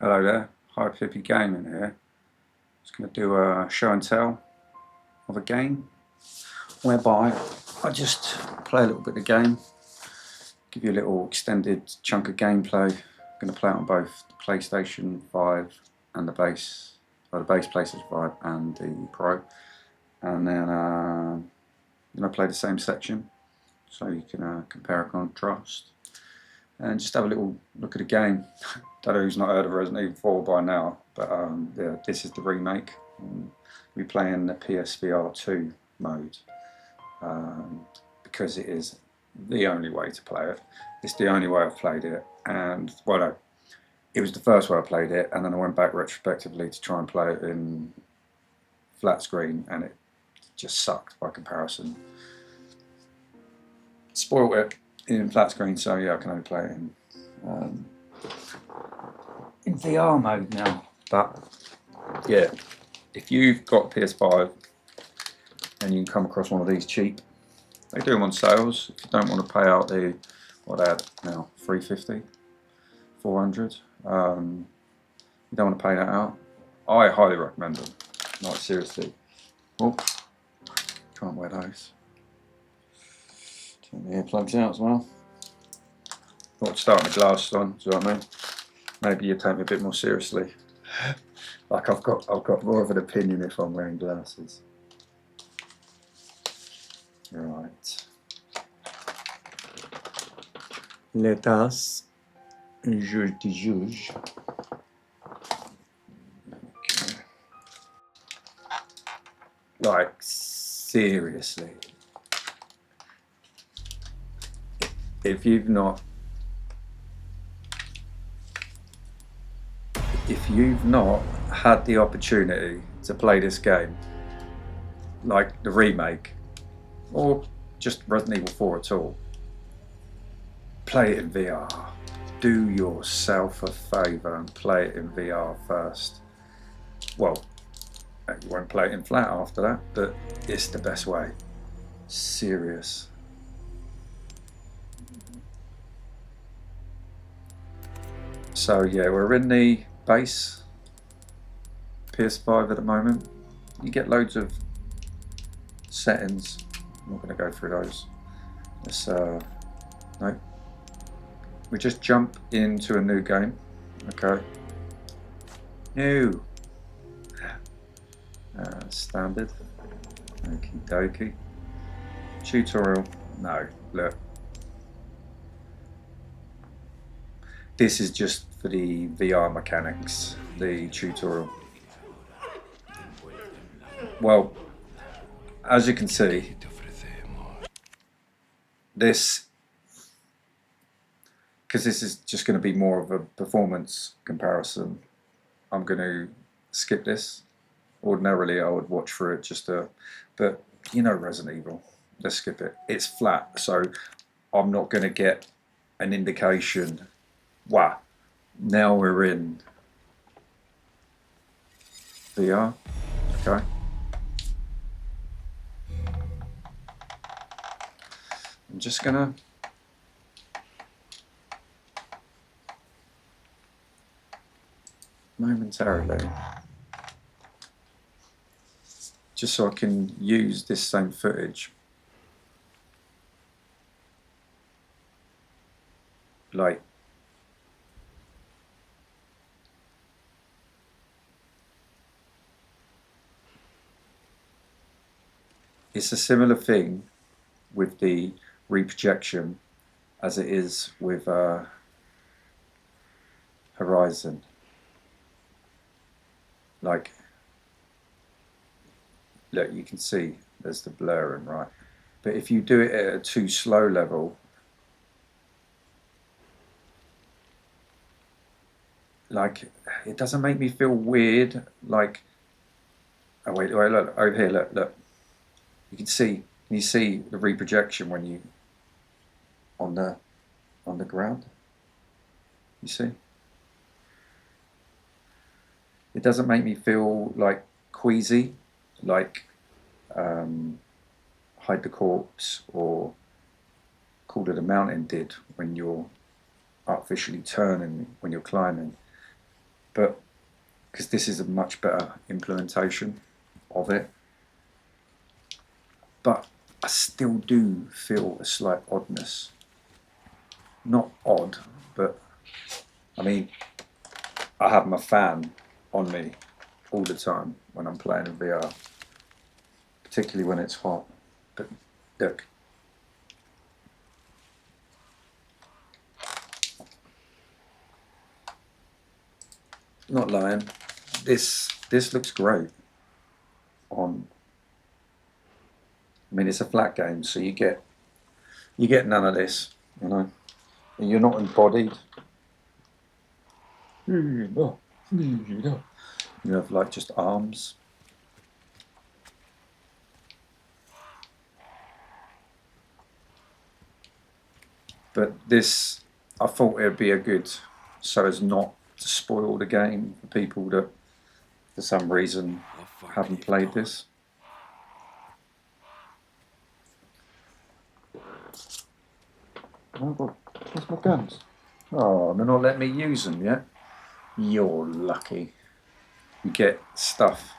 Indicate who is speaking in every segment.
Speaker 1: Hello there, Hippy Gaming here. Just going to do a show and tell of a game whereby I just play a little bit of the game, give you a little extended chunk of gameplay. I'm going to play it on both the PlayStation 5 and the base PlayStation 5 and the Pro, and then play the same section so you can compare and contrast. And just have a little look at the game. Don't know who's not heard of Resident Evil 4 by now, but yeah, this is the remake. We're playing the PS VR2 mode because it is the only way to play it. It's the only way I've played it, and well, no, it was the first way I played it, and then I went back retrospectively to try and play it in flat screen, and it just sucked by comparison. Spoiled it in flat screen, so yeah, I can only play it in VR mode now. But yeah, if you've got PS5 and you can come across one of these cheap, they do them on sales. If you don't want to pay out the what they had now, 350, 400, you don't want to pay that out, I highly recommend them. Like, seriously. Oh, can't wear those. Turn the earplugs out as well. Thought I'd start my glasses on, do you know what I mean? Maybe you take me a bit more seriously. Like I've got more of an opinion if I'm wearing glasses. Right. Let us juge. Okay. Like, seriously. If you've not had the opportunity to play this game, like the remake, or just Resident Evil 4 at all, play it in VR. Do yourself a favour and play it in VR first. Well, you won't play it in flat after that, but it's the best way. Serious. So yeah, we're in the base PS5 at the moment. You get loads of settings. I'm not going to go through those. Let's no. We just jump into a new game. Okay. New. Standard. Okie dokie. Tutorial. No. Look. This is just for the VR mechanics. The tutorial. Well, as you can see, this, because this is just going to be more of a performance comparison, I'm going to skip this. Ordinarily I would watch through it just to, but you know Resident Evil, let's skip it. It's flat, so I'm not going to get an indication. Wow, now we're in VR, okay. I'm just gonna momentarily, just so I can use this same footage, like it's a similar thing with the Reprojection as it is with Horizon. Like, look, you can see there's the blurring, right? But if you do it at a too slow level, like, it doesn't make me feel weird. Like, oh wait, look over here, look. You can see the reprojection when you on the ground. You see? It doesn't make me feel like queasy, like Hide the Corpse or Call of the Mountain did when you're artificially turning when you're climbing. but because this is a much better implementation of it. But I still do feel a slight oddness. Not odd, but I mean, I have my fan on me all the time when I'm playing in VR, particularly when it's hot. But look. Not lying. This looks great on. I mean, it's a flat game, so you get none of this, you know. And you're not embodied. You have like just arms. But this, I thought it'd be a good, so as not to spoil the game for people that, for some reason, haven't played this. Oh, where's my guns? Oh, they're not letting me use them yet. You're lucky. You get stuff.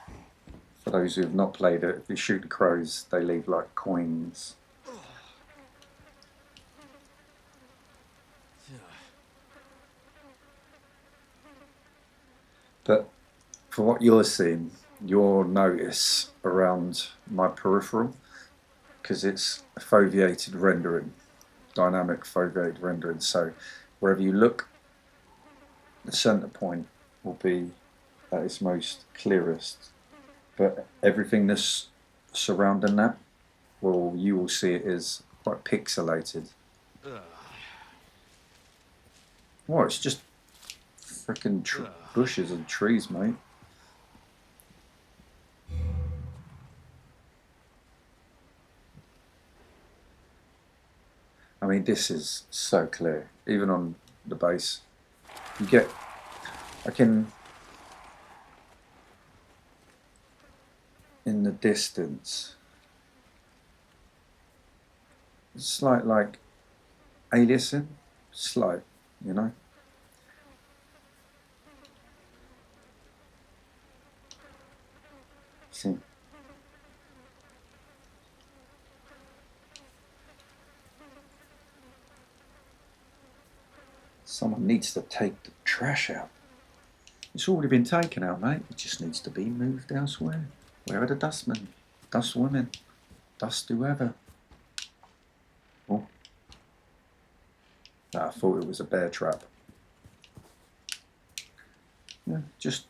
Speaker 1: For those who have not played it, if you shoot the crows, they leave like coins. But for what you're seeing, you'll notice around my peripheral, because it's foveated rendering, dynamic foveated rendering. So wherever you look, the center point will be at its most clearest. But everything that's surrounding that, well, you will see it is quite pixelated. Well, it's just freaking bushes and trees, mate. I mean, this is so clear, even on the base. You get, I can, in the distance, slight like aliasing, slight, you know. See. Someone needs to take the trash out. It's already been taken out, mate. It just needs to be moved elsewhere. Where are the dustmen? Dust women? Dust whoever? Oh. I thought it was a bear trap. Yeah, just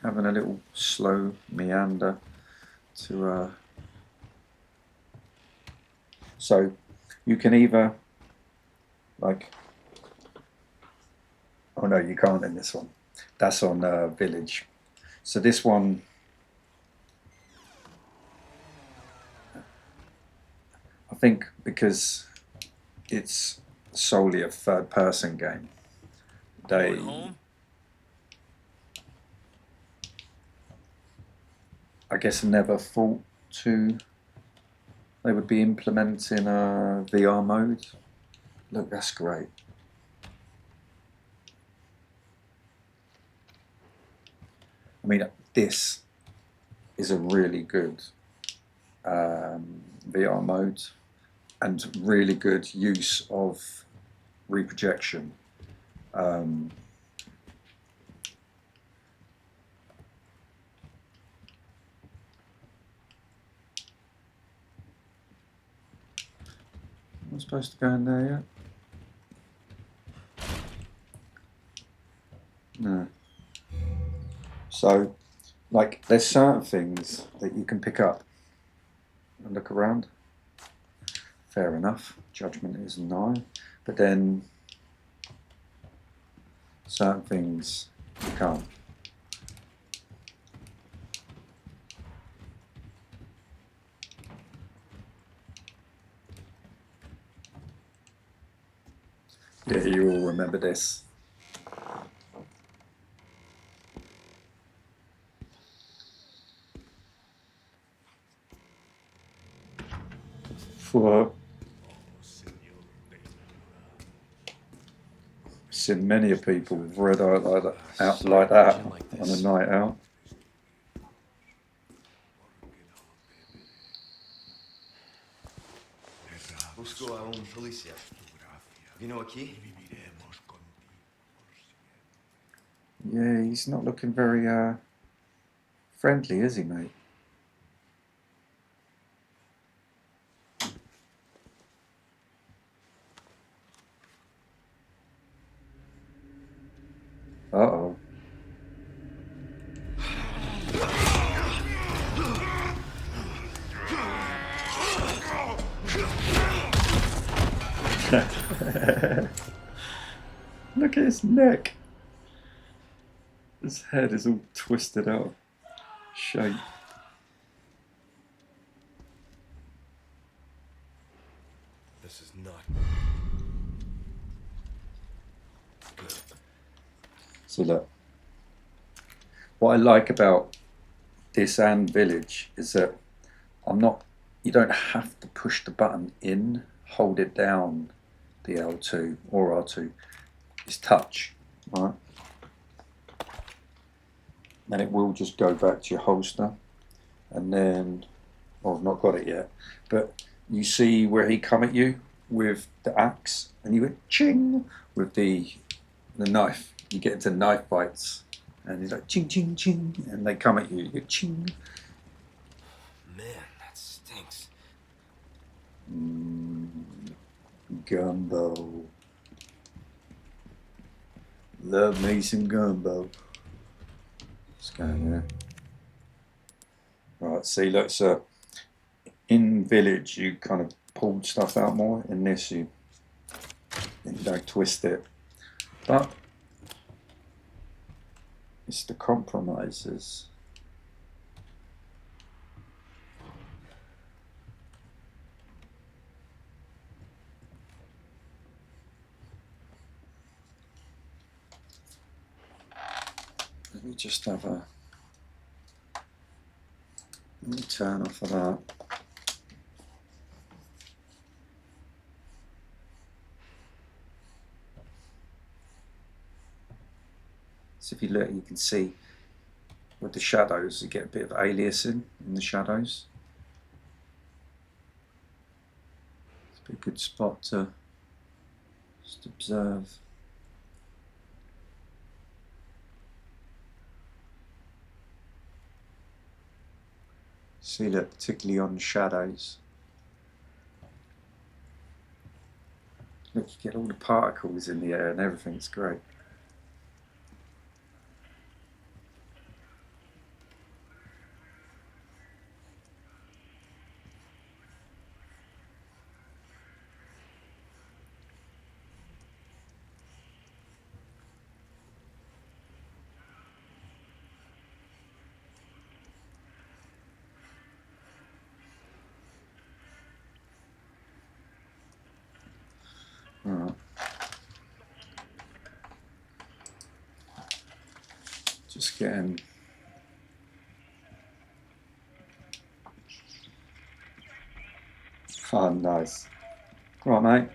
Speaker 1: having a little slow meander to so you can either like, oh no, you can't in this one. That's on village. So this one, I think because it's solely a third person game, they I guess never thought to they would be implementing a VR mode. Look, that's great. I mean, this is a really good VR mode and really good use of reprojection. Am I supposed to go in there yet? No. So, like, there's certain things that you can pick up and look around. Fair enough, judgment is nigh. But then, certain things you can't. Yeah, you all remember this. seen many a people with red eye like that on a night out.
Speaker 2: Busco a policía. Bin-nock-cue?
Speaker 1: Yeah, he's not looking very friendly, is he, mate? Uh-oh. Look at his neck. His head is all twisted out of shape.
Speaker 2: This is not good.
Speaker 1: So look, what I like about this and Village is that you don't have to push the button in, hold it down, the L2 or R2. It's touch, right? And it will just go back to your holster. And then, well, I've not got it yet, but you see where he come at you with the axe, and you go ching with the knife. You get into knife bites, and he's like ching ching ching, and they come at you. You go ching.
Speaker 2: Man, that stinks.
Speaker 1: Gumbo. Love me some gumbo. Let's go there. Right, see, look, so in Village you kind of pulled stuff out more. In this you don't twist it. But it's the compromises. Let me just have a... Let me turn off of that. So if you look, you can see with the shadows, you get a bit of aliasing in the shadows. It's a good spot to just observe. See, look, particularly on the shadows. Look, you get all the particles in the air and everything's great. Alright. Just getting... Oh, nice. Right, mate.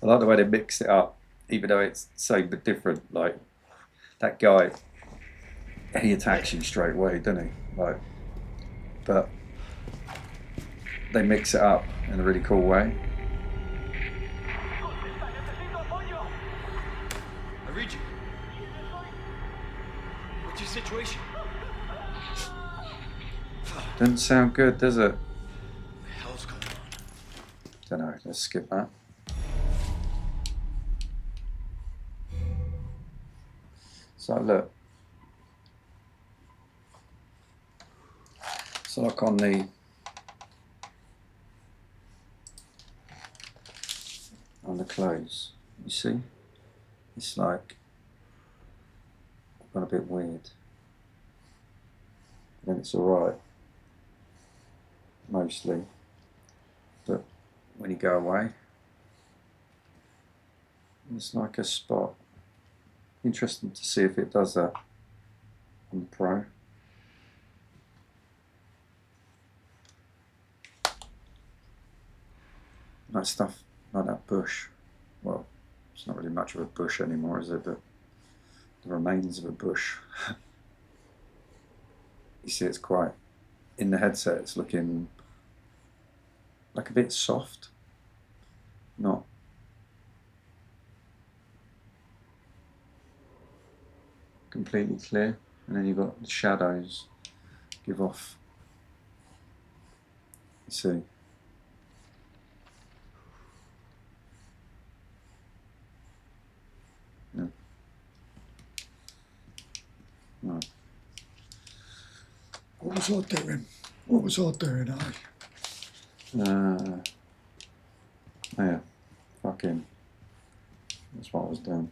Speaker 1: I like the way they mixed it up, even though it's so different. Like, that guy, he attacks you straight away, doesn't he? Like, but they mix it up in a really cool way.
Speaker 2: I read you. What's your situation?
Speaker 1: Doesn't sound good, does it?
Speaker 2: What the hell's going on?
Speaker 1: Don't know, let's skip that. So look, so like on the clothes, you see, it's like gone a bit weird. Then it's alright, mostly, but when you go away, it's like a spot. Interesting to see if it does that on the Pro. That stuff, like that bush, well, it's not really much of a bush anymore, is it? But the remains of a bush. You see, it's quite, in the headset, it's looking like a bit soft, not completely clear. And then you've got the shadows give off, you see. Yeah. Right.
Speaker 3: What was I doing? What was I doing,
Speaker 1: Yeah, fucking, that's what I was doing.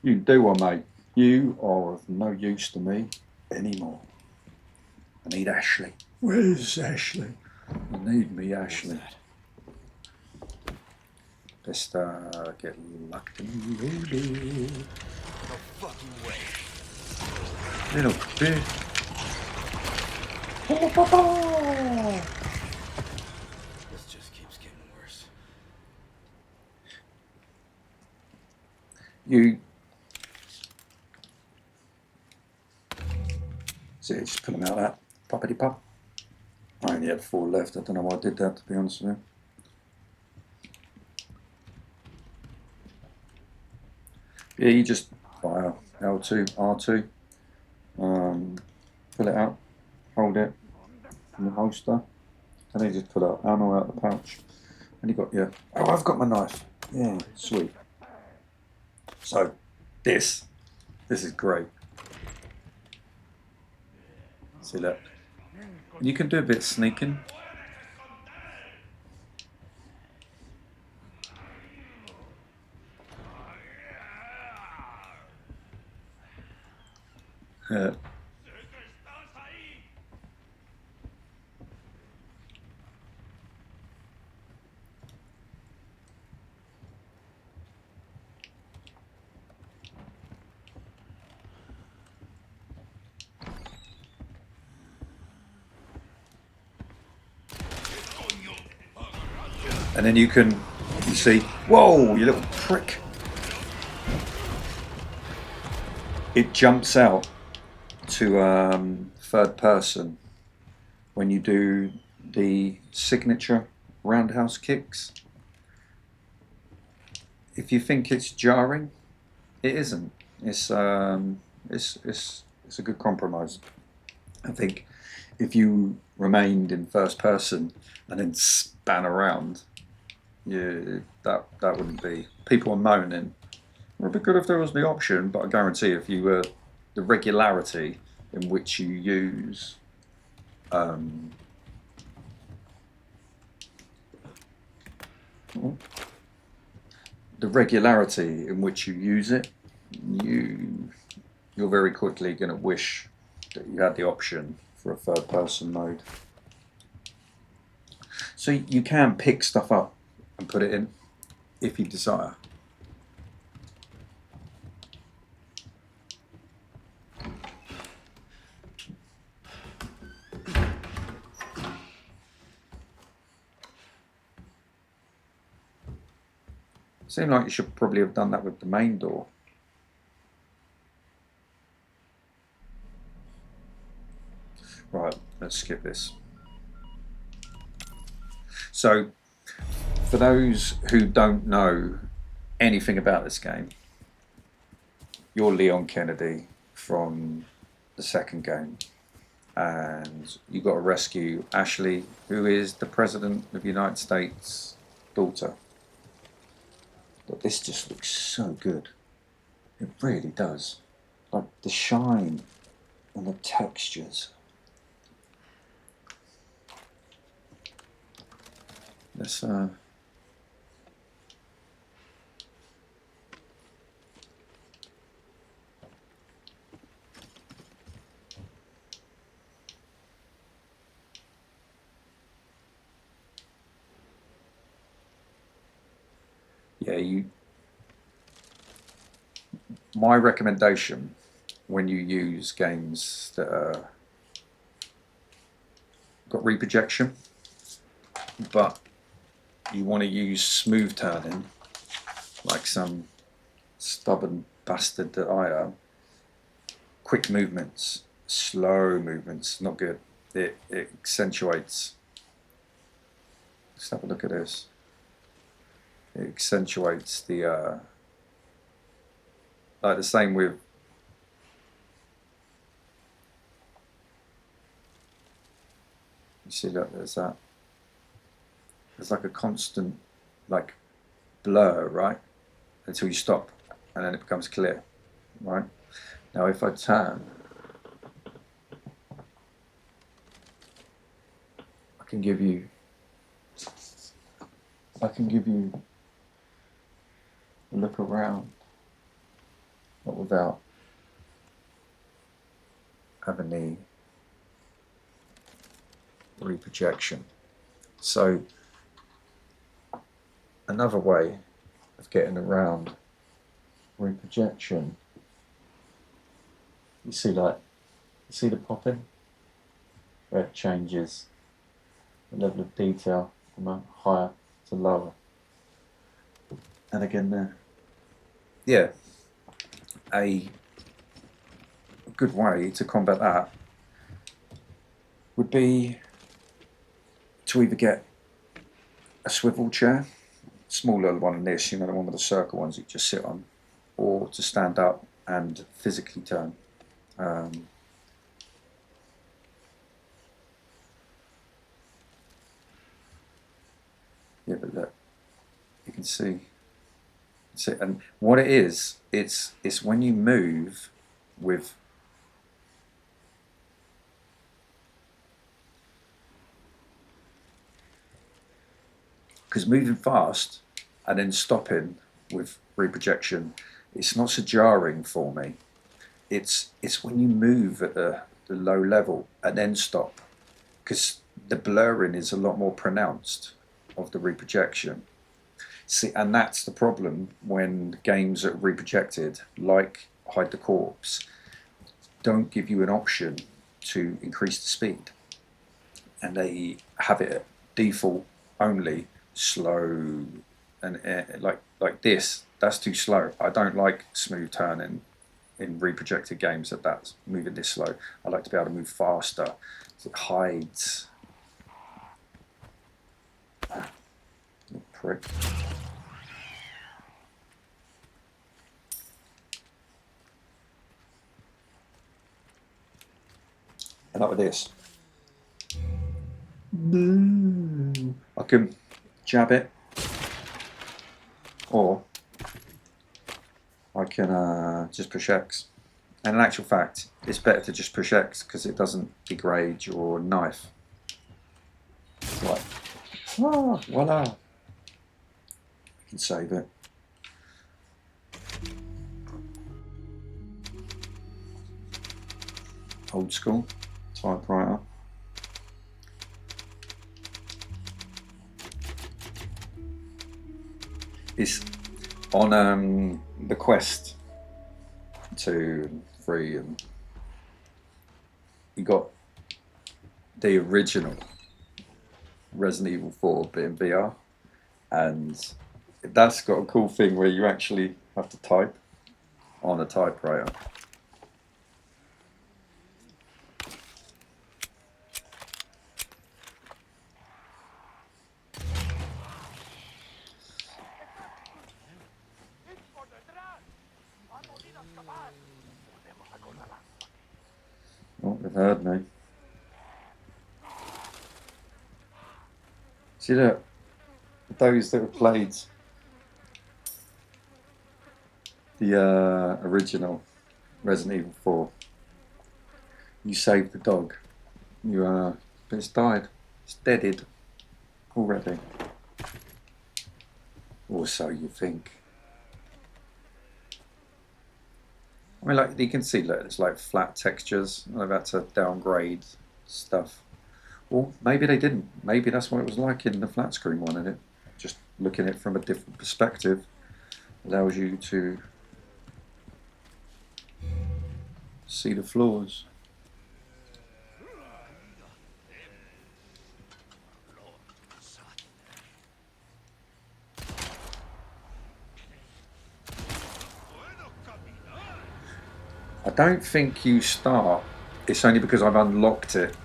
Speaker 1: You do one, mate. You are of no use to me anymore. I need Ashley.
Speaker 3: Where's Ashley?
Speaker 1: I need me Ashley. Just get locked in the window.
Speaker 2: No fucking way.
Speaker 1: Little bit.
Speaker 2: This just keeps getting worse.
Speaker 1: You see, just put them out that poppity pop. I only had 4 left. I don't know why I did that, to be honest with you. Yeah, you just fire L2, R2, pull it out, hold it from the holster, and then you just pull out ammo out the pouch, and you got your, oh, I've got my knife. Yeah, sweet. So, this is great. See that? You can do a bit of sneaking. And then you can, you see, whoa, you little prick. It jumps out to third person when you do the signature roundhouse kicks. If you think it's jarring, it isn't. It's a good compromise. I think if you remained in first person and then span around, yeah, that wouldn't be. People are moaning. It would be good if there was the option, but I guarantee if you were the regularity in which you use the regularity in which you use it, you're very quickly going to wish that you had the option for a third person mode. So you can pick stuff up and put it in if you desire. Seemed like you should probably have done that with the main door. Right, let's skip this. So, for those who don't know anything about this game, you're Leon Kennedy from the second game, and you've got to rescue Ashley, who is the President of the United States' daughter. But this just looks so good. It really does. Like the shine and the textures. Let's yeah, my recommendation when you use games that are got reprojection, but you want to use smooth turning, like some stubborn bastard that I am, quick movements, slow movements, not good. It accentuates. Let's have a look at this. It accentuates the, like the same with, you see that there's that. There's like a constant, like, blur, right? Until you stop, and then it becomes clear, right? Now if I turn, I can give you a look around, but without having the reprojection. So another way of getting around reprojection, you see the popping, where it changes the level of detail from a higher to lower. And again there. Yeah. A good way to combat that would be to either get a swivel chair, smaller one than this, you know, the one with the circle ones you just sit on, or to stand up and physically turn. Yeah, but look, you can see, and what it is, it's when you move with because moving fast and then stopping with reprojection, it's not so jarring for me. It's when you move at the low level and then stop, because the blurring is a lot more pronounced of the reprojection. See, and that's the problem when games that are reprojected, like Hide the Corpse, don't give you an option to increase the speed, and they have it at default only slow, and like this. That's too slow. I don't like smooth turning in reprojected games that's moving this slow. I like to be able to move faster. It hides. You prick. And like with this, I can jab it, or I can just push X. And in actual fact, it's better to just push X because it doesn't degrade your knife. Like, voila. You can save it. Old school typewriter. It's on the Quest 2 and 3, and you got the original Resident Evil 4 bit in VR, and that's got a cool thing where you actually have to type on a typewriter. Oh, they've heard me. See that? Those that have played the original Resident Evil 4, you saved the dog. But it's died. It's deaded already. Or so you think. I mean, like you can see, look, it's like flat textures. I've had to downgrade stuff. Or maybe they didn't. Maybe that's what it was like in the flat screen one, and it just looking at it from a different perspective allows you to see the floors. I don't think you start. It's only because I've unlocked it.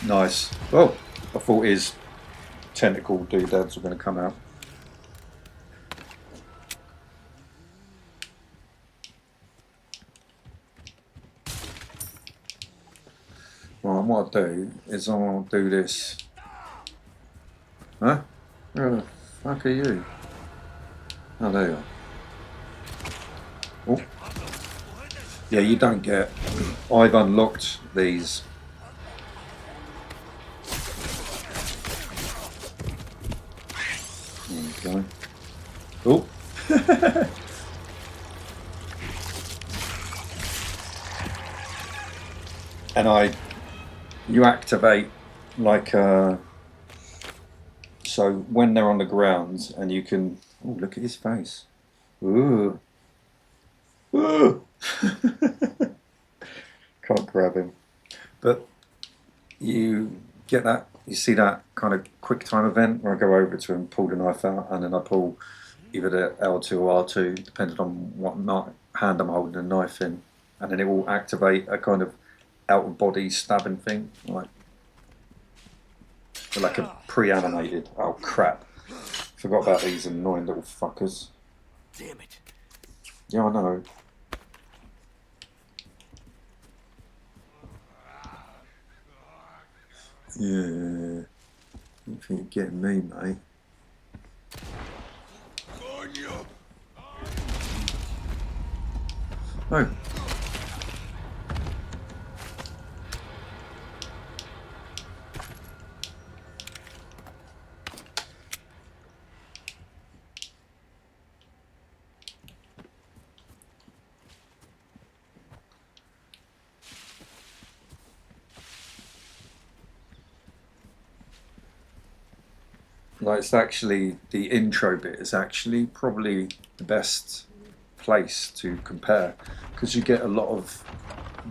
Speaker 1: Nice. Oh, I thought his tentacle doodads were going to come out. Right, what I'll do is I'll do this. Huh? Where the fuck are you? Oh, there you are. Oh. Yeah, you don't get. I've unlocked these. Okay. Oh. And you activate like so when they're on the ground, and you can. Oh, look at his face. Ooh. Ooh. Can't grab him. But you get that, you see that kind of quick time event where I go over to him, pull the knife out, and then I pull either the L2 or R2, depending on what hand I'm holding the knife in, and then it will activate a kind of out of body stabbing thing, like a pre-animated. Oh crap! Forgot about these annoying little fuckers.
Speaker 2: Damn it.
Speaker 1: Yeah, I know. Yeah, you think you're getting me, mate? Oh. Like, it's actually, the intro bit is actually probably the best place to compare, because you get a lot of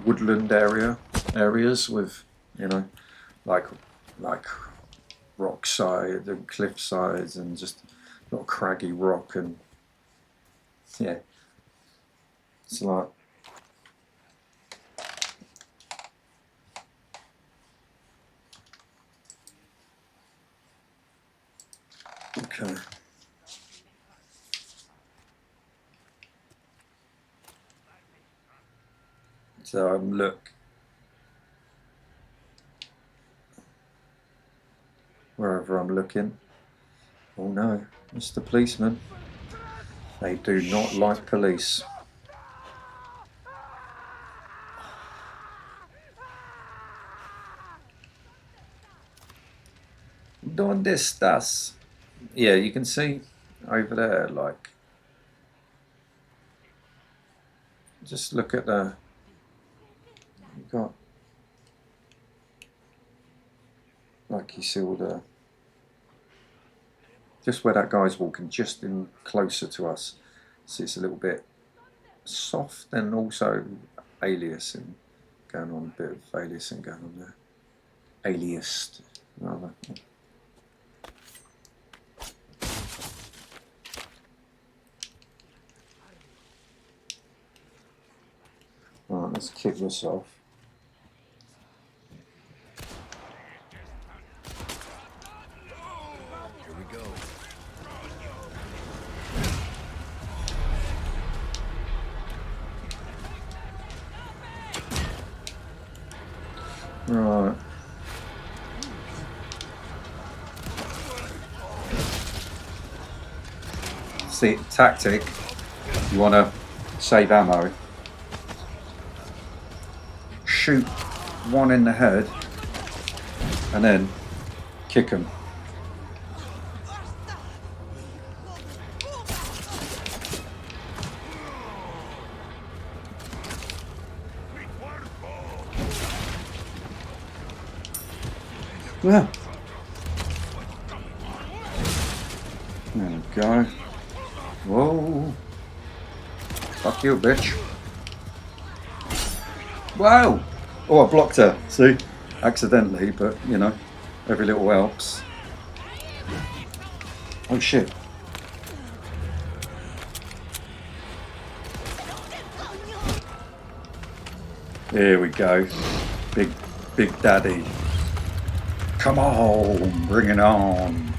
Speaker 1: woodland areas with, you know, like rock side and cliff sides and just a lot of craggy rock, and yeah, it's like okay. So look, wherever I'm looking. Oh no, it's the policeman. They do not like police. ¿Dónde estás? Yeah, you can see over there, like, just look at the, you got, like, you see all the, just where that guy's walking, just in closer to us. So it's a little bit soft, and also aliasing going on, a bit of aliasing going on there. Aliased, rather. Right, let's kick this off.
Speaker 2: Here we go.
Speaker 1: Right. See, tactic, you want to save ammo. Shoot one in the head and then kick him. Yeah. There we go. Whoa. Fuck you, bitch. Wow! Oh, I blocked her, see? Accidentally, but, you know, every little helps. Oh, shit. Here we go. Big daddy. Come on, bring it on.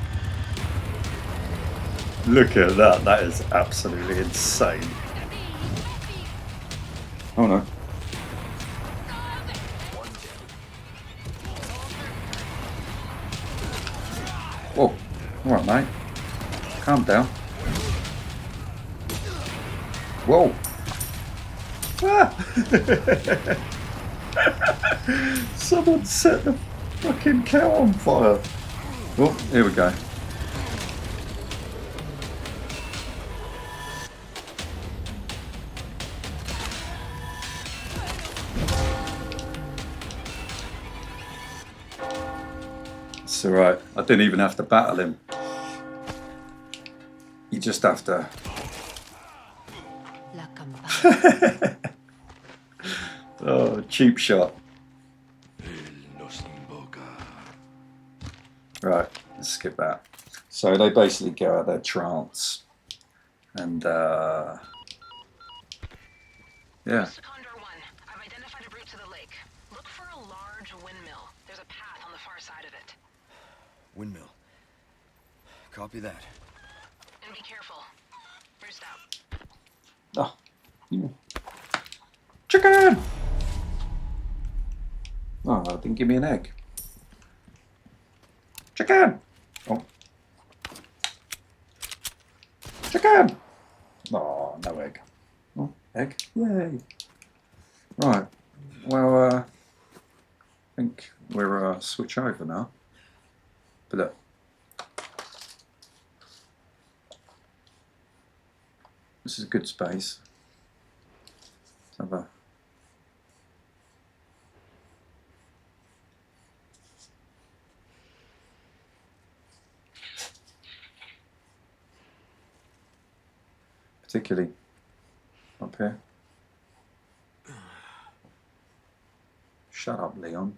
Speaker 1: Look at that, that is absolutely insane. Oh no. Whoa, alright mate. Calm down. Whoa. Ah. Someone set the fucking cow on fire. Oh, here we go. It's alright. I didn't even have to battle him. You just have to. Oh, cheap shot. Right, let's skip that. So they basically go out of their trance. And, yeah.
Speaker 4: Condor 1, I've identified a route to the lake. Look for a large windmill. There's a path on the far side of it.
Speaker 2: Windmill. Copy that.
Speaker 4: And be careful. Roost out.
Speaker 1: Oh. Chicken! Oh, that didn't give me an egg. Chicken! Oh. Chicken! Oh, no egg. Oh, egg. Yay. Right. Well, I think we're switch over now. But look. This is a good space. Let's have a particularly up here. Shut up, Leon.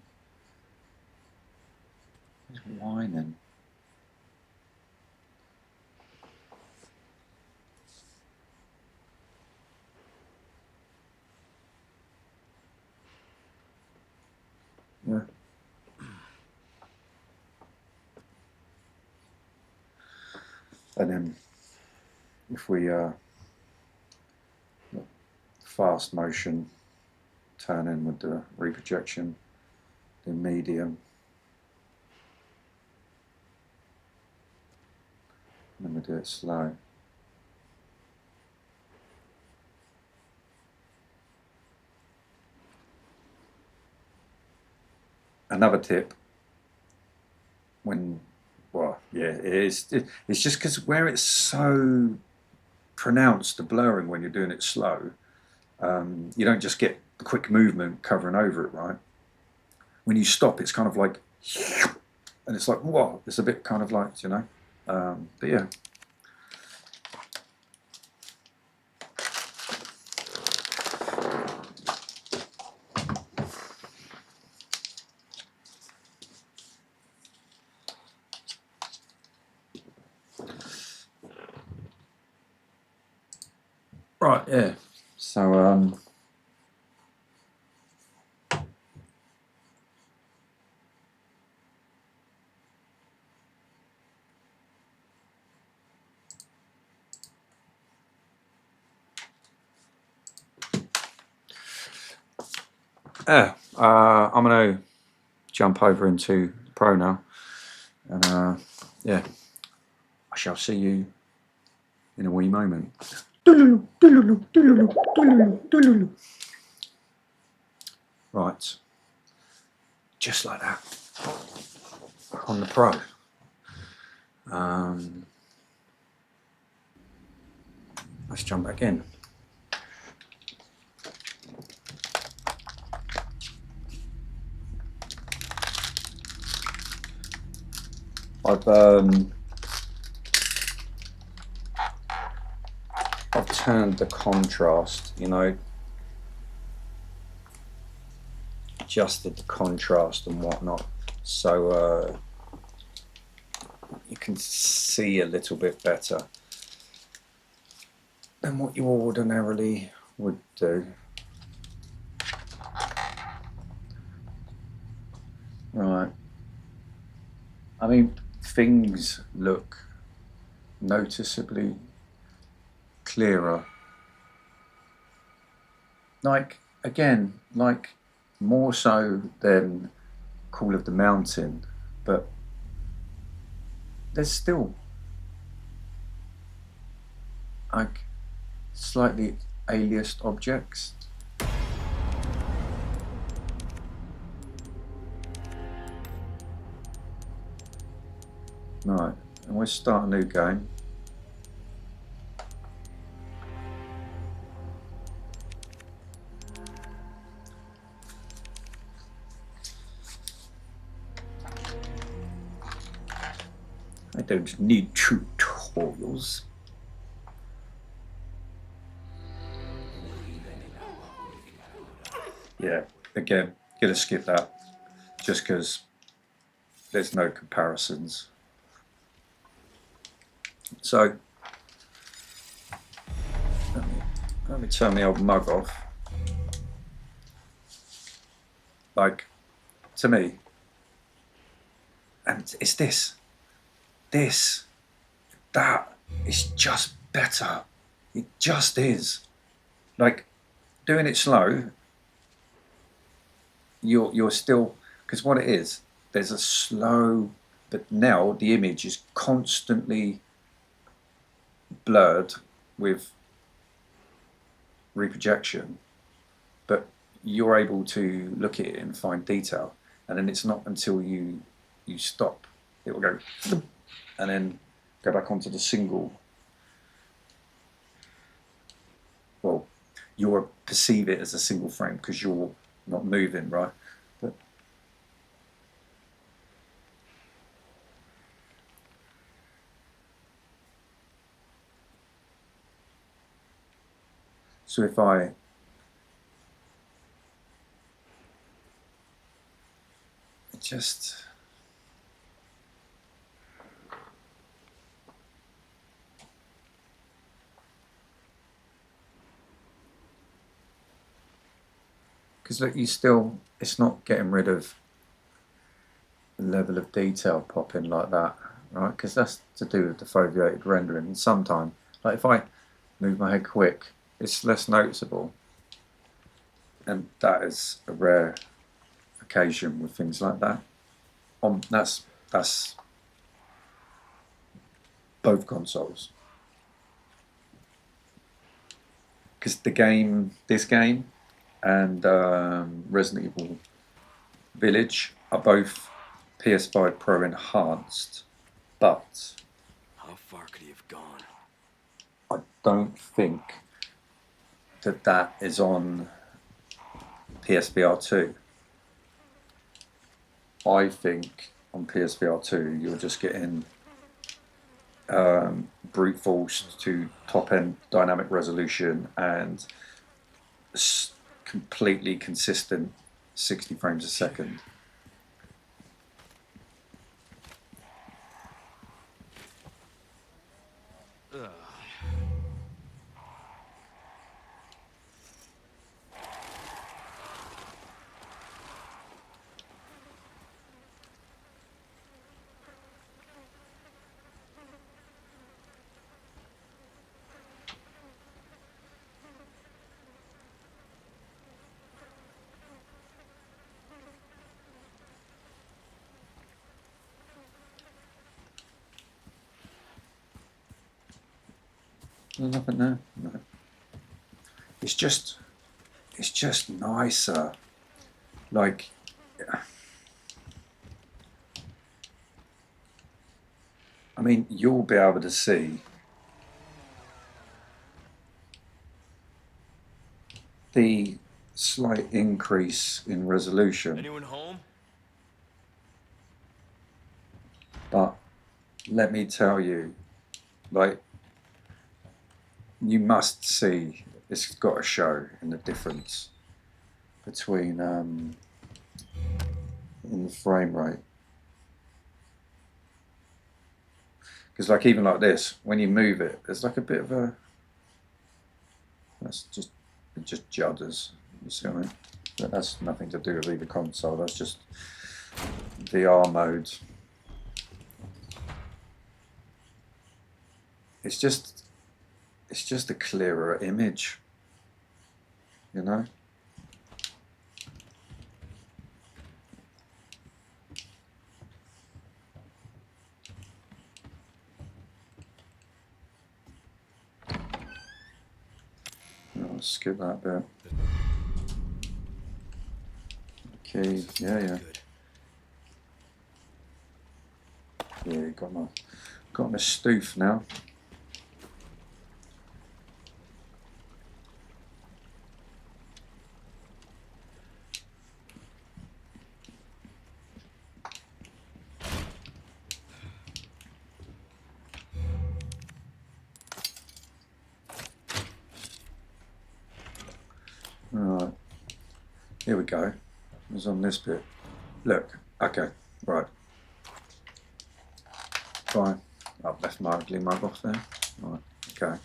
Speaker 1: He's whining. Yeah. And then if we fast motion, turn in with the reprojection, then medium, and then we do it slow. Another tip, when, well, yeah, it's just because where it's so pronounced, the blurring when you're doing it slow, you don't just get a quick movement covering over it, right? When you stop, it's kind of like, and it's like, whoa, it's a bit kind of like, you know, but yeah. Right, yeah, so I'm going to jump over into Pro now, and yeah, I shall see you in a wee moment. Right, just like that, on the Pro. Let's jump back in. I've I've turned the contrast, you know, adjusted the contrast and whatnot, so you can see a little bit better than what you ordinarily would do. Right. I mean, things look noticeably clearer. Like, again, like more so than Call of the Mountain, but there's still like slightly aliased objects. Right, and we'll start a new game. I don't need tutorials. Yeah, again, gonna skip that just because there's no comparisons. So let me turn the old mug off. Like, to me, and it's this, that is just better. It just is. Like, doing it slow, you're still, because what it is, there's a slow, but now the image is constantly blurred with reprojection, but you're able to look at it and find detail, and then it's not until you stop, it will go and then go back onto the single. Well, you'll perceive it as a single frame because you're not moving, right? But so if I just because look, you still, it's not getting rid of the level of detail popping like that, right? Because that's to do with the foveated rendering. And sometimes, like if I move my head quick, it's less noticeable, and that is a rare occasion with things like that. That's both consoles, because this game and Resident Evil Village are both PS5 Pro enhanced, but
Speaker 2: How far could he have gone?
Speaker 1: I don't think that is on PSVR2. I think on PSVR2 you're just getting brute forced to top end dynamic resolution and completely consistent 60 frames a second. There's nothing there. No. It's just nicer. Like, I mean, you'll be able to see the slight increase in resolution.
Speaker 2: Anyone home?
Speaker 1: But let me tell you, like, you must see, it's got to show in the difference between in the frame rate. Because like even like this, when you move it, there's like a bit of a, it just judders, you see what I mean? But that's nothing to do with either console, that's just VR mode. It's just a clearer image, you know? I'll skip that bit. Okay, yeah. Yeah, got my stoof now. Alright, here we go. It was on this bit. Look, okay, right. Fine. I've left my ugly mug off there. Right, okay.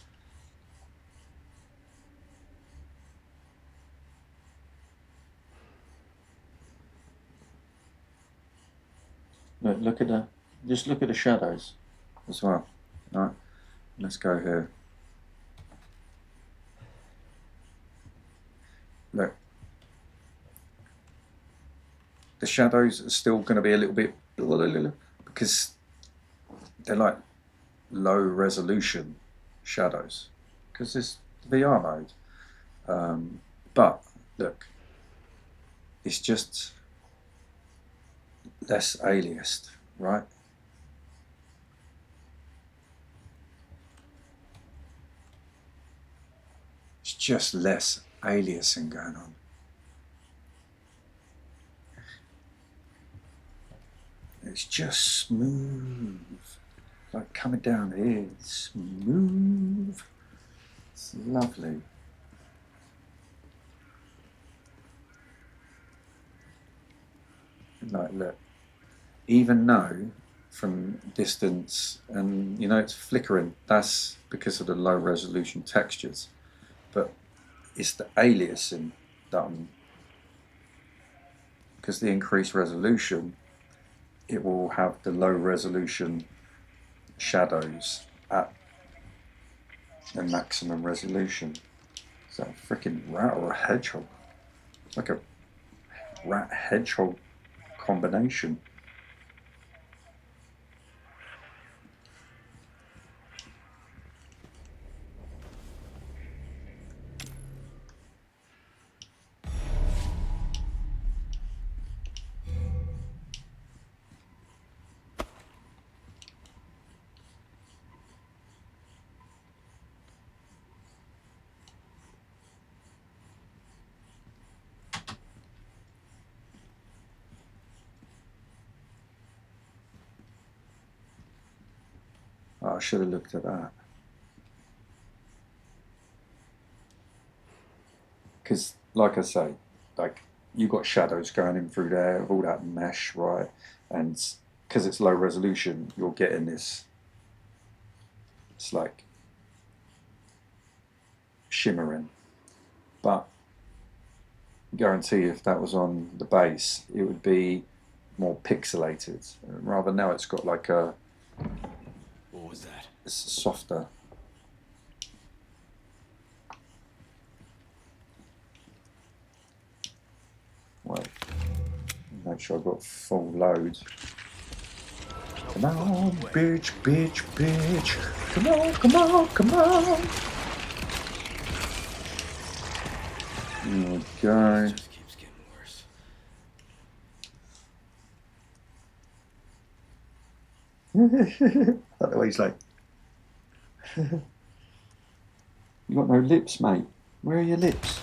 Speaker 1: Look at just look at the shadows as well. Right, let's go here. Look, the shadows are still going to be a little bit because they're like low resolution shadows because it's VR mode. But look, it's just less aliased, right? It's just less aliasing going on. It's just smooth, like coming down here, it's smooth. It's lovely. Like, look, even though from distance, and you know it's flickering, that's because of the low resolution textures, but it's the aliasing done because the increased resolution, it will have the low resolution shadows at the maximum resolution. Is that a freaking rat or a hedgehog? It's like a rat hedgehog combination. Oh, I should have looked at that. Because, like I say, like you got shadows going in through there, all that mesh, right? And because it's low resolution, you're getting this. It's like shimmering, but I guarantee if that was on the base, it would be more pixelated. Rather now, it's got like a.
Speaker 2: What was that?
Speaker 1: It's softer. Wait, make sure I've got full load. Come on, bitch, bitch, bitch. Come on, come on, come on. There we go.
Speaker 2: It just keeps getting worse.
Speaker 1: I don't know what he's like. You got no lips, mate. Where are your lips?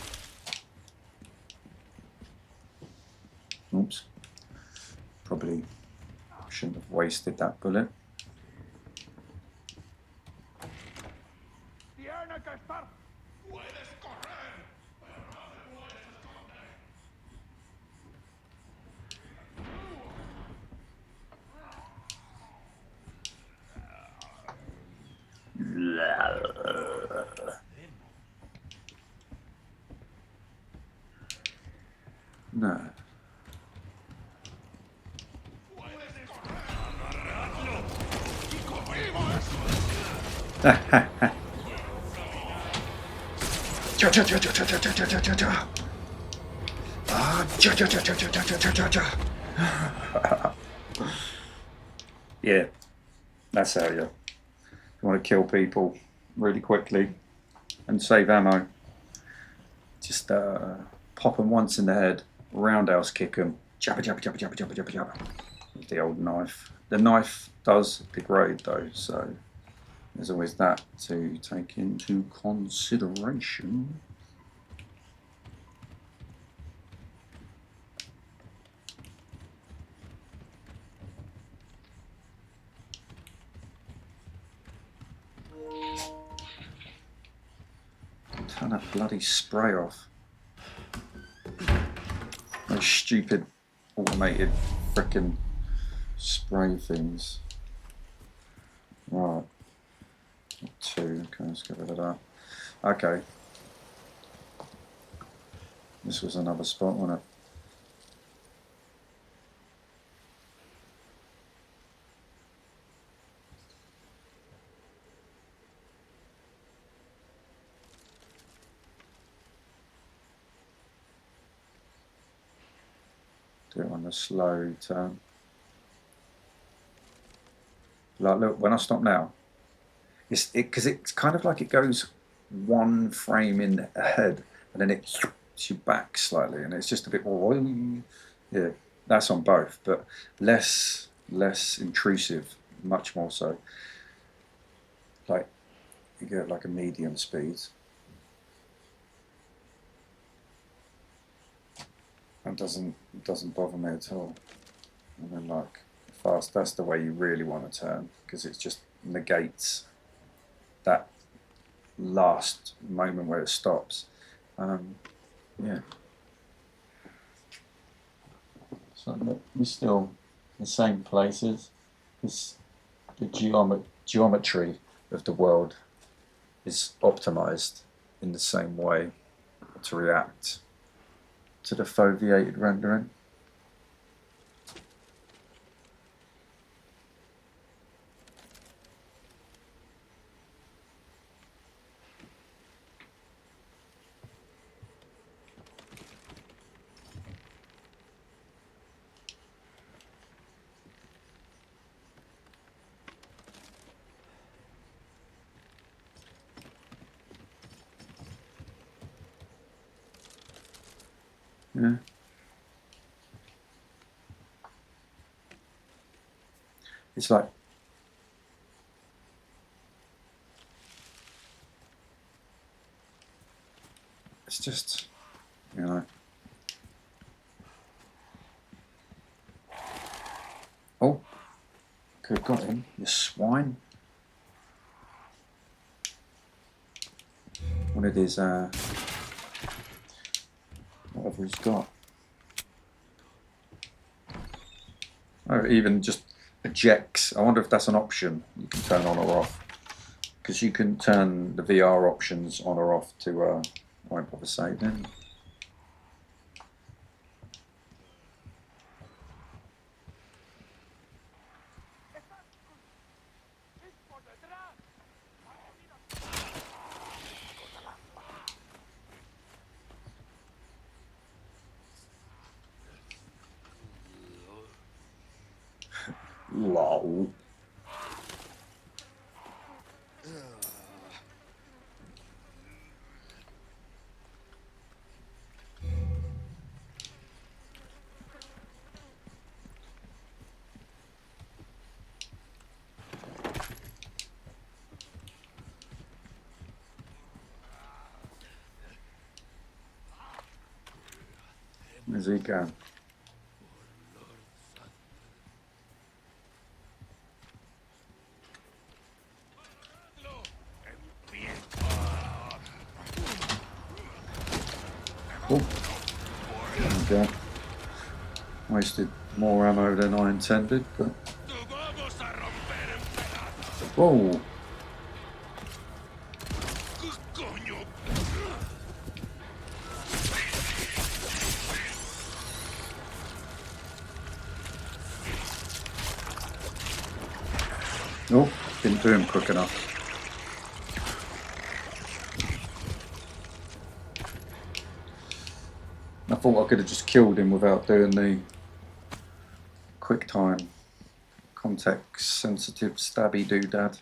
Speaker 1: Oops. Probably shouldn't have wasted that bullet.
Speaker 5: The Erna está
Speaker 1: No.
Speaker 3: Cha cha cha cha cha cha cha cha cha cha. Ah, cha cha cha cha cha cha cha cha cha.
Speaker 1: Yeah, that's how you want to kill people really quickly and save ammo. Just pop them once in the head, roundhouse kick them, jabba jabba jabba jabba jabba jabba jabba. With the old knife. The knife does degrade though, so there's always that to take into consideration. Turn that bloody spray off. Those stupid automated frickin' spray things. Right. 2, okay, let's get rid of that. Okay. This was another spot, wasn't it? Do it on the slow turn. Like, look, when I stop now, because it's kind of like it goes one frame in ahead and then it hits you back slightly, and it's just a bit more. Yeah, that's on both, but less intrusive, much more so. Like you get like a medium speed. That doesn't bother me at all. And then like fast, that's the way you really want to turn, because it just negates that last moment where it stops. Yeah. So look, we're still in the same places. This, the geometry of the world is optimized in the same way to react to the foveated rendering. Yeah. It's like it's just, you know. Oh, could have got him, you swine. One of his whatever he's got. Or even just ejects. I wonder if that's an option you can turn on or off. Because you can turn the VR options on or off to, I won't bother saving. Lol. Where's he going? Oh, there we go. Wasted more ammo than I intended, but... Whoa! Oh, didn't do him quick enough. I thought I could have just killed him without doing the quick time context sensitive stabby doodad.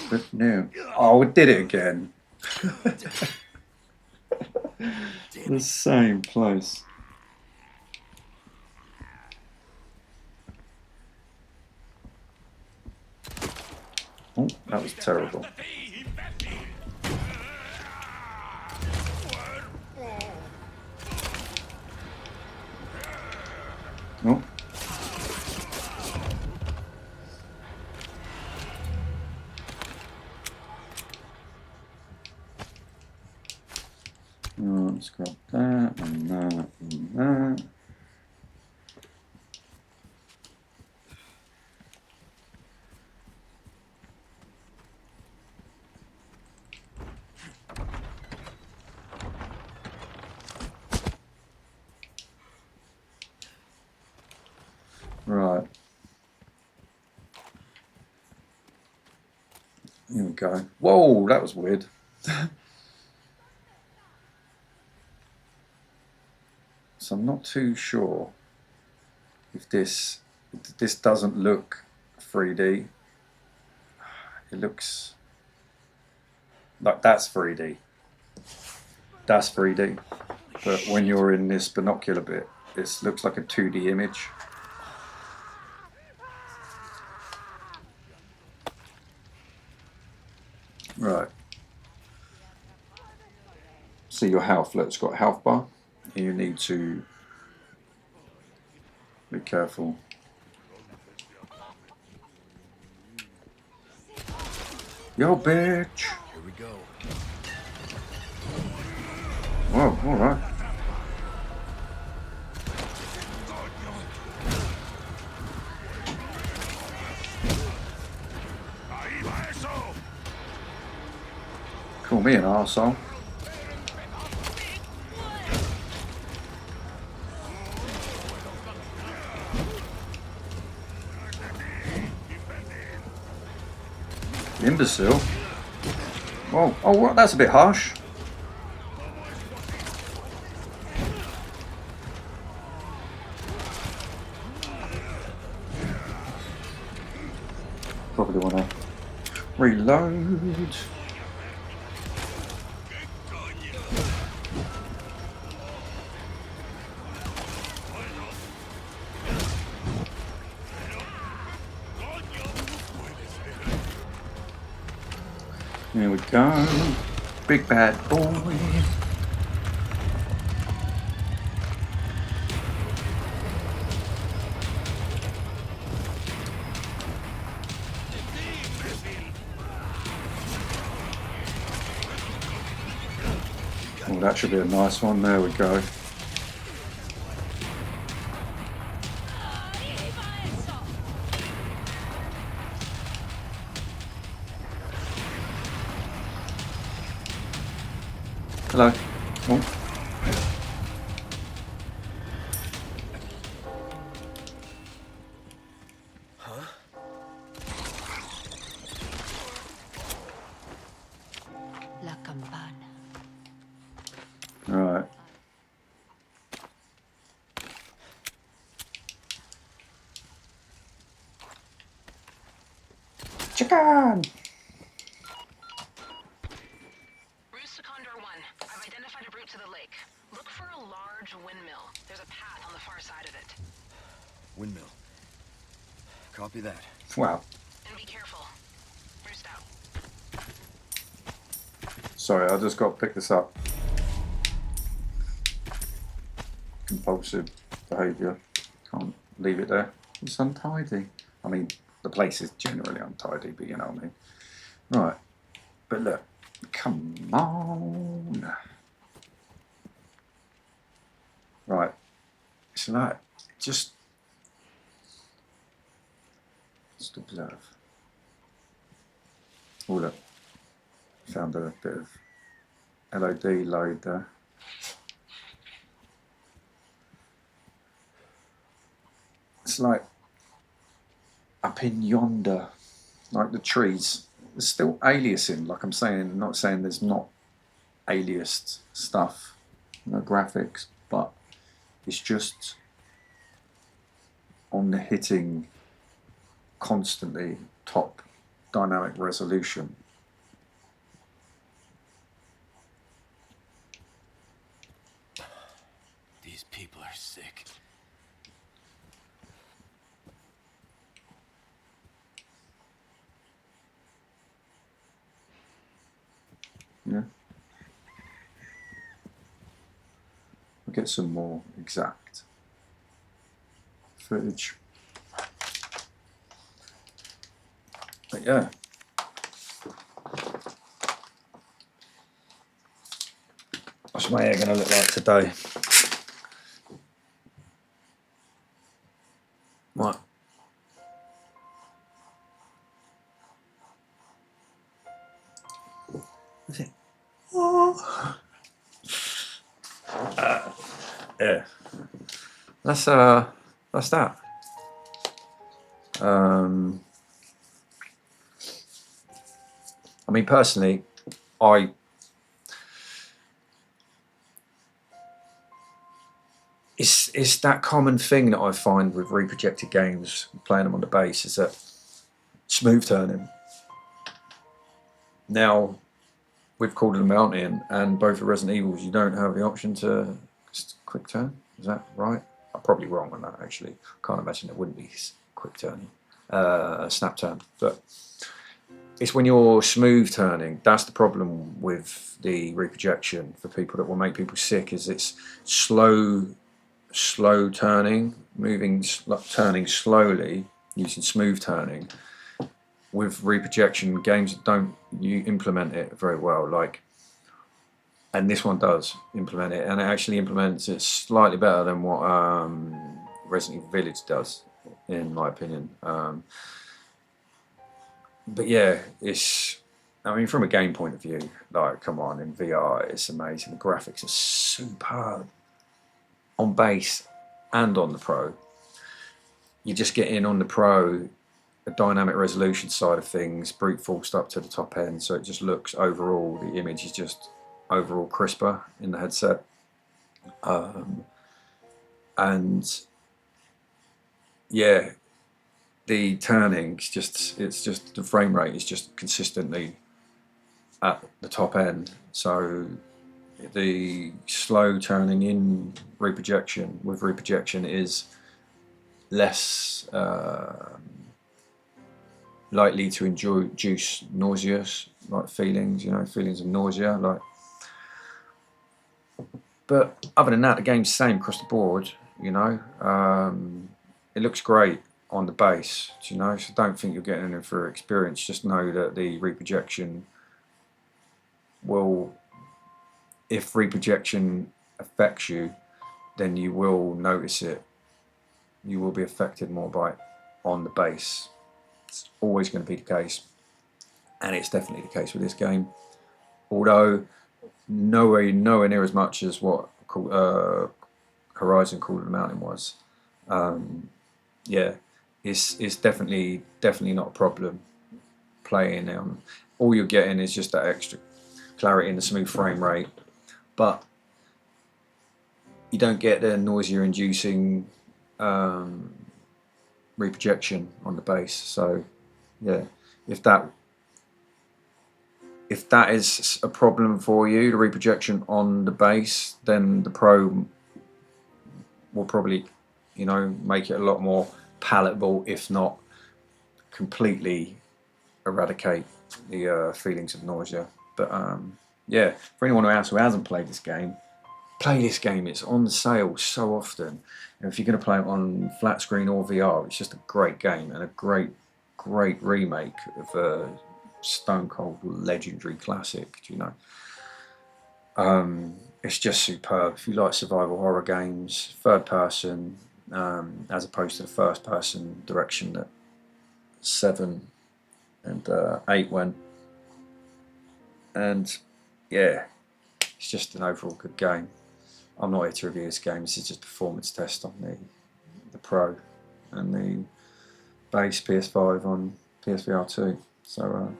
Speaker 1: But no. Oh, it did it again. The same place. Oh, that was terrible. Oh. Let's grab that and that and that. Right. Here we go. Whoa, that was weird. So I'm not too sure if this doesn't look 3D. It looks like that's 3D. That's 3D. But when you're in this binocular bit, this looks like a 2D image. Right. See your health. Look, it's got a health bar. You need to be careful. Yo, bitch.
Speaker 2: Here we go.
Speaker 1: Whoa, all right. Call me an arsehole. Imbecile. Whoa, oh, what? That's a bit harsh. Probably want to reload. There we go. Big bad boy. Oh, that should be a nice one. There we go. Hello. Oh.
Speaker 2: Huh?
Speaker 5: La campana.
Speaker 1: All right. Chicken.
Speaker 4: To the lake. Look for a large windmill. There's a path on the far side of it.
Speaker 2: Windmill. Copy that.
Speaker 1: Wow.
Speaker 4: And be careful. Roost out.
Speaker 1: Sorry, I just got to pick this up. Compulsive behaviour. Can't leave it there. It's untidy. I mean, the place is generally untidy, but you know what I mean. Right. But look. Come on. it's like just observe. Oh look, found a bit of LOD load there. It's like up in yonder, like the trees. There's still aliasing, like I'm saying, not saying there's not aliased stuff, no graphics, but it's just on the hitting constantly top dynamic resolution.
Speaker 2: These people are sick.
Speaker 1: Yeah. We'll get some more exact footage. But yeah. What's my hair going to look like today? What? Is it? Oh. Yeah. That's that. I mean, personally, it's that common thing that I find with reprojected games, playing them on the base, is that smooth turning. Now, we've called it a mountain, and both the Resident Evils, you don't have the option to quick turn. Is that right? I'm probably wrong on that, actually. Can't imagine it wouldn't be quick turning, snap turn. But it's when you're smooth turning, that's the problem with the reprojection for people that will make people sick, is it's slow turning, turning slowly using smooth turning. With reprojection, games don't implement it very well, like, and this one does implement it, and it actually implements it slightly better than what Resident Evil Village does, in my opinion. But yeah, I mean, from a game point of view, like, come on, in VR, it's amazing. The graphics are superb on base and on the Pro. You just get in on the Pro, the dynamic resolution side of things, brute forced up to the top end, so it just looks overall, the image is just overall crisper in the headset. And yeah, the turning, it's just the frame rate is just consistently at the top end. So the slow turning in reprojection with reprojection is less likely to induce nauseous like feelings, feelings of nausea, like. But other than that, the game's the same across the board, It looks great on the base, so don't think you're getting it for experience. Just know that the reprojection will, if reprojection affects you, then you will notice it. You will be affected more by it on the base. It's always going to be the case, and it's definitely the case with this game. Although nowhere near as much as what Horizon Call of the Mountain was. Yeah, it's definitely not a problem playing. All you're getting is just that extra clarity and the smooth frame rate, but you don't get the nausea-inducing reprojection on the base. So yeah, if that is a problem for you, the reprojection on the base, then the Pro will probably, make it a lot more palatable, if not completely eradicate the feelings of nausea. But yeah, for anyone else who hasn't played this game, play this game. It's on sale so often, and if you're going to play it on flat screen or VR, it's just a great game and a great remake of a stone cold legendary classic. it's just superb. If you like survival horror games, third person, as opposed to the first person direction that 7 and 8 went, and yeah, it's just an overall good game. I'm not here to review this game. This is just a performance test on the Pro and the base PS5 on PSVR2. So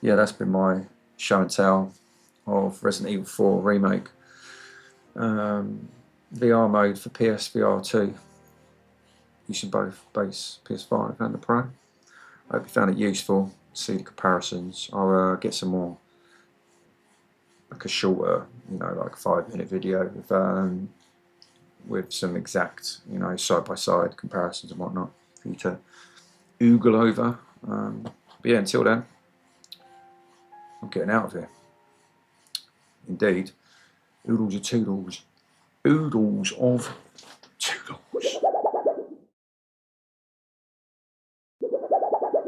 Speaker 1: yeah, that's been my show and tell of Resident Evil 4 Remake. VR mode for PSVR2 using both base PS5 and the Pro. I hope you found it useful. See the comparisons. I'll get some more, like a shorter, like 5-minute video with some exact, side-by-side comparisons and whatnot for you to oogle over. But yeah, until then, I'm getting out of here. Indeed, Oodles of Toodles. Oodles of Toodles.